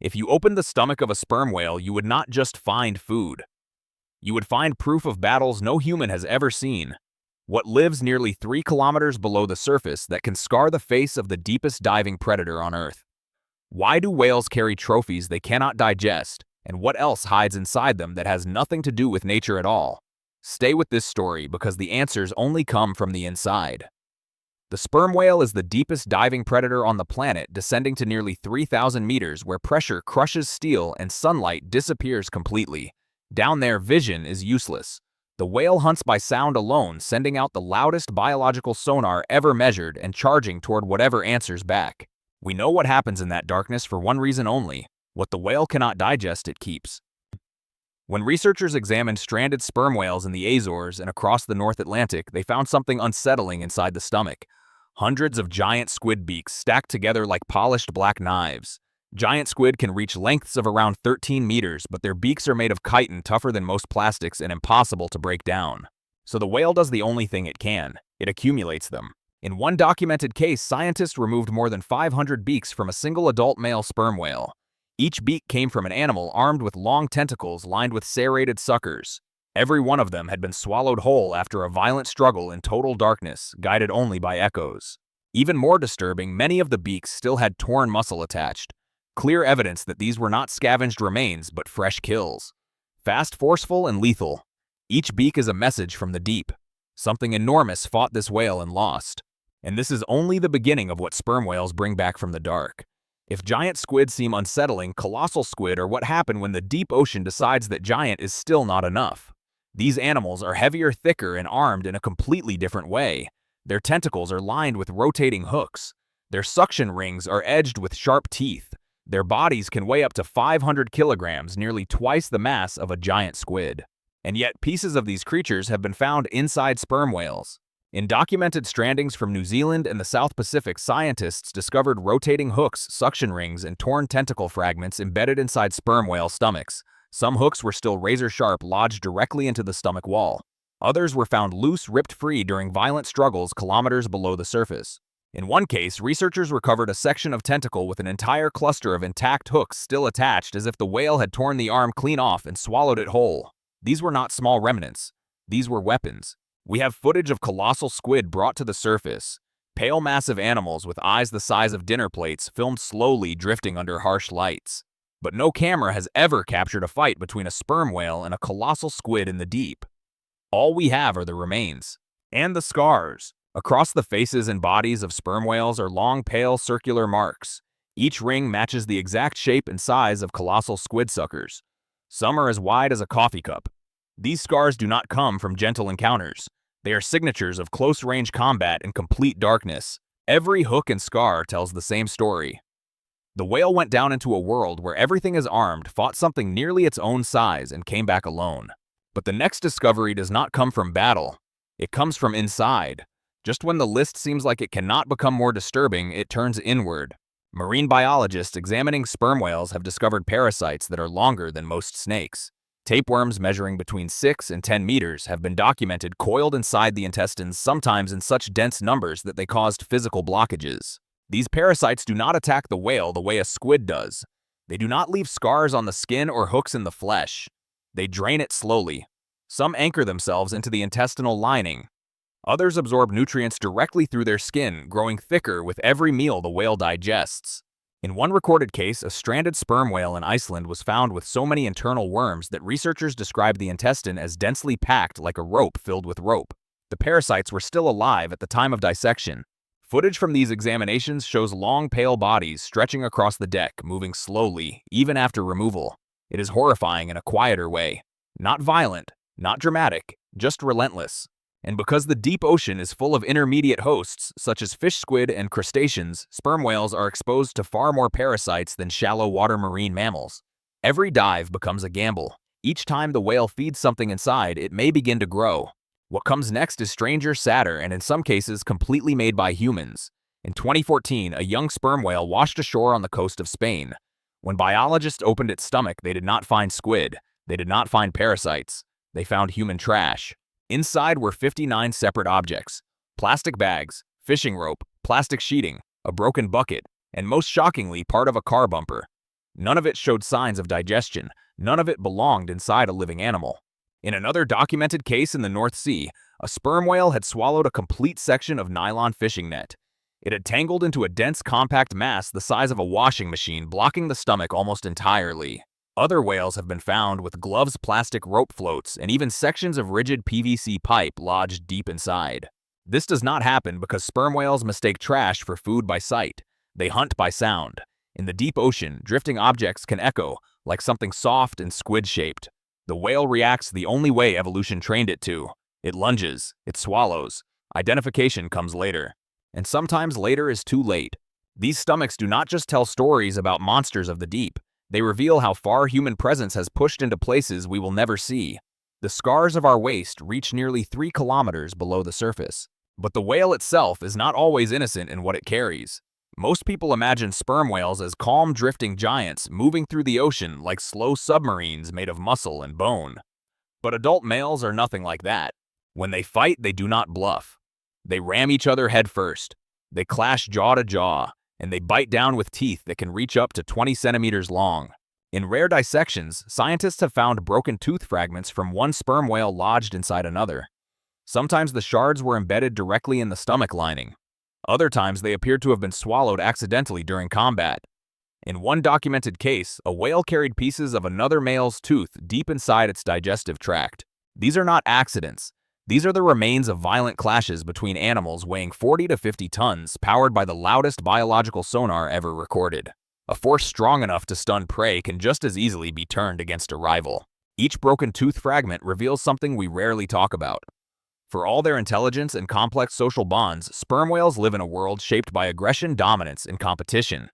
If you opened the stomach of a sperm whale, you would not just find food. You would find proof of battles no human has ever seen. What lives nearly 3 kilometers below the surface that can scar the face of the deepest diving predator on Earth. Why do whales carry trophies they cannot digest, and what else hides inside them that has nothing to do with nature at all? Stay with this story because the answers only come from the inside. The sperm whale is the deepest diving predator on the planet, descending to nearly 3,000 meters where pressure crushes steel and sunlight disappears completely. Down there, vision is useless. The whale hunts by sound alone, sending out the loudest biological sonar ever measured and charging toward whatever answers back. We know what happens in that darkness for one reason only: what the whale cannot digest, it keeps. When researchers examined stranded sperm whales in the Azores and across the North Atlantic, they found something unsettling inside the stomach. Hundreds of giant squid beaks stacked together like polished black knives. Giant squid can reach lengths of around 13 meters, but their beaks are made of chitin, tougher than most plastics and impossible to break down. So the whale does the only thing it can: it accumulates them. In one documented case, scientists removed more than 500 beaks from a single adult male sperm whale. Each beak came from an animal armed with long tentacles lined with serrated suckers. Every one of them had been swallowed whole after a violent struggle in total darkness, guided only by echoes. Even more disturbing, many of the beaks still had torn muscle attached. Clear evidence that these were not scavenged remains, but fresh kills. Fast, forceful, and lethal. Each beak is a message from the deep. Something enormous fought this whale and lost. And this is only the beginning of what sperm whales bring back from the dark. If giant squid seem unsettling, colossal squid are what happen when the deep ocean decides that giant is still not enough. These animals are heavier, thicker, and armed in a completely different way. Their tentacles are lined with rotating hooks. Their suction rings are edged with sharp teeth. Their bodies can weigh up to 500 kilograms, nearly twice the mass of a giant squid. And yet, pieces of these creatures have been found inside sperm whales. In documented strandings from New Zealand and the South Pacific, scientists discovered rotating hooks, suction rings, and torn tentacle fragments embedded inside sperm whale stomachs. Some hooks were still razor-sharp, lodged directly into the stomach wall. Others were found loose, ripped free during violent struggles kilometers below the surface. In one case, researchers recovered a section of tentacle with an entire cluster of intact hooks still attached, as if the whale had torn the arm clean off and swallowed it whole. These were not small remnants. These were weapons. We have footage of colossal squid brought to the surface. Pale, massive animals with eyes the size of dinner plates, filmed slowly drifting under harsh lights. But no camera has ever captured a fight between a sperm whale and a colossal squid in the deep. All we have are the remains. And the scars. Across the faces and bodies of sperm whales are long, pale, circular marks. Each ring matches the exact shape and size of colossal squid suckers. Some are as wide as a coffee cup. These scars do not come from gentle encounters. They are signatures of close-range combat in complete darkness. Every hook and scar tells the same story. The whale went down into a world where everything is armed, fought something nearly its own size, and came back alone. But the next discovery does not come from battle. It comes from inside. Just when the list seems like it cannot become more disturbing, it turns inward. Marine biologists examining sperm whales have discovered parasites that are longer than most snakes. Tapeworms measuring between 6 and 10 meters have been documented coiled inside the intestines, sometimes in such dense numbers that they caused physical blockages. These parasites do not attack the whale the way a squid does. They do not leave scars on the skin or hooks in the flesh. They drain it slowly. Some anchor themselves into the intestinal lining. Others absorb nutrients directly through their skin, growing thicker with every meal the whale digests. In one recorded case, a stranded sperm whale in Iceland was found with so many internal worms that researchers described the intestine as densely packed like a rope filled with rope. The parasites were still alive at the time of dissection. Footage from these examinations shows long, pale bodies stretching across the deck, moving slowly, even after removal. It is horrifying in a quieter way. Not violent, not dramatic, just relentless. And because the deep ocean is full of intermediate hosts, such as fish, squid, and crustaceans, sperm whales are exposed to far more parasites than shallow water marine mammals. Every dive becomes a gamble. Each time the whale feeds something inside, it may begin to grow. What comes next is stranger, sadder, and in some cases completely made by humans. In 2014, a young sperm whale washed ashore on the coast of Spain. When biologists opened its stomach, they did not find squid. They did not find parasites. They found human trash. Inside were 59 separate objects: plastic bags, fishing rope, plastic sheeting, a broken bucket, and most shockingly, part of a car bumper. None of it showed signs of digestion. None of it belonged inside a living animal. In another documented case in the North Sea, a sperm whale had swallowed a complete section of nylon fishing net. It had tangled into a dense, compact mass the size of a washing machine, blocking the stomach almost entirely. Other whales have been found with gloves, plastic rope floats, and even sections of rigid PVC pipe lodged deep inside. This does not happen because sperm whales mistake trash for food by sight. They hunt by sound. In the deep ocean, drifting objects can echo, like something soft and squid-shaped. The whale reacts the only way evolution trained it to. It lunges, it swallows. Identification comes later. And sometimes later is too late. These stomachs do not just tell stories about monsters of the deep. They reveal how far human presence has pushed into places we will never see. The scars of our waist reach nearly 3 kilometers below the surface. But the whale itself is not always innocent in what it carries. Most people imagine sperm whales as calm, drifting giants moving through the ocean like slow submarines made of muscle and bone. But adult males are nothing like that. When they fight, they do not bluff. They ram each other head first. They clash jaw to jaw, and they bite down with teeth that can reach up to 20 centimeters long. In rare dissections, scientists have found broken tooth fragments from one sperm whale lodged inside another. Sometimes the shards were embedded directly in the stomach lining. Other times they appeared to have been swallowed accidentally during combat. In one documented case, a whale carried pieces of another male's tooth deep inside its digestive tract. These are not accidents. These are the remains of violent clashes between animals weighing 40 to 50 tons, powered by the loudest biological sonar ever recorded. A force strong enough to stun prey can just as easily be turned against a rival. Each broken tooth fragment reveals something we rarely talk about. For all their intelligence and complex social bonds, sperm whales live in a world shaped by aggression, dominance, and competition.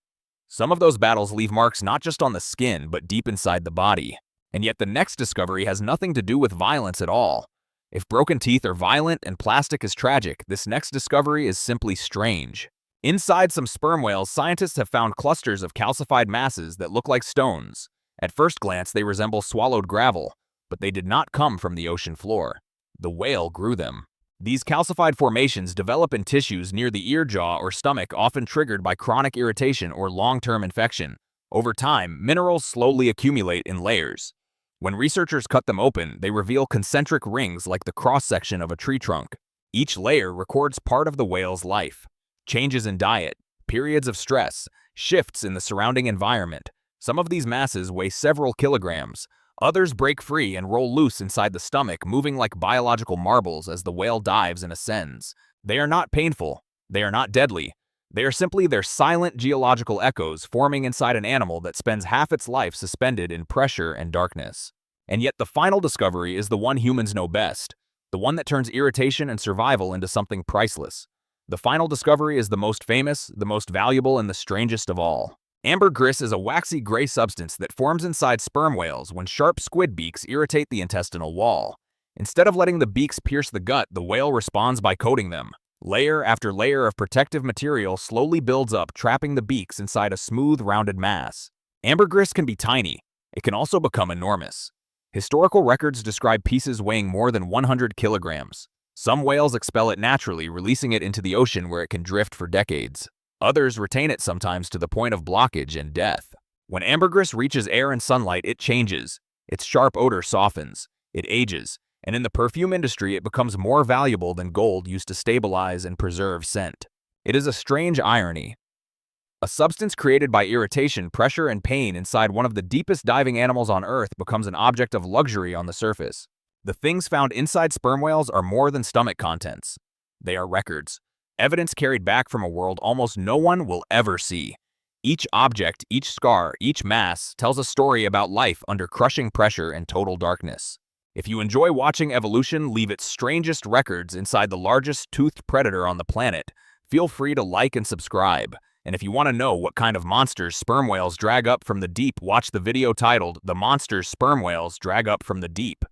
Some of those battles leave marks not just on the skin, but deep inside the body. And yet the next discovery has nothing to do with violence at all. If broken teeth are violent and plastic is tragic, this next discovery is simply strange. Inside some sperm whales, scientists have found clusters of calcified masses that look like stones. At first glance, they resemble swallowed gravel, but they did not come from the ocean floor. The whale grew them. These calcified formations develop in tissues near the ear jaw or stomach, often triggered by chronic irritation or long-term infection. Over time, minerals slowly accumulate in layers. When researchers cut them open, they reveal concentric rings like the cross-section of a tree trunk. Each layer records part of the whale's life. Changes in diet, periods of stress, shifts in the surrounding environment. Some of these masses weigh several kilograms. Others break free and roll loose inside the stomach, moving like biological marbles as the whale dives and ascends. They are not painful. They are not deadly. They are simply their silent geological echoes forming inside an animal that spends half its life suspended in pressure and darkness. And yet the final discovery is the one humans know best, the one that turns irritation and survival into something priceless. The final discovery is the most famous, the most valuable, and the strangest of all. Ambergris is a waxy gray substance that forms inside sperm whales when sharp squid beaks irritate the intestinal wall. Instead of letting the beaks pierce the gut, the whale responds by coating them. Layer after layer of protective material slowly builds up, trapping the beaks inside a smooth, rounded mass. Ambergris can be tiny. It can also become enormous. Historical records describe pieces weighing more than 100 kilograms. Some whales expel it naturally, releasing it into the ocean where it can drift for decades. Others retain it sometimes to the point of blockage and death. When ambergris reaches air and sunlight, it changes. Its sharp odor softens. It ages. And in the perfume industry, it becomes more valuable than gold used to stabilize and preserve scent. It is a strange irony. A substance created by irritation, pressure, and pain inside one of the deepest diving animals on Earth becomes an object of luxury on the surface. The things found inside sperm whales are more than stomach contents. They are records. Evidence carried back from a world almost no one will ever see. Each object, each scar, each mass tells a story about life under crushing pressure and total darkness. If you enjoy watching evolution leave its strangest records inside the largest toothed predator on the planet, feel free to like and subscribe. And if you want to know what kind of monsters sperm whales drag up from the deep, watch the video titled "The Monsters Sperm Whales Drag Up from the Deep."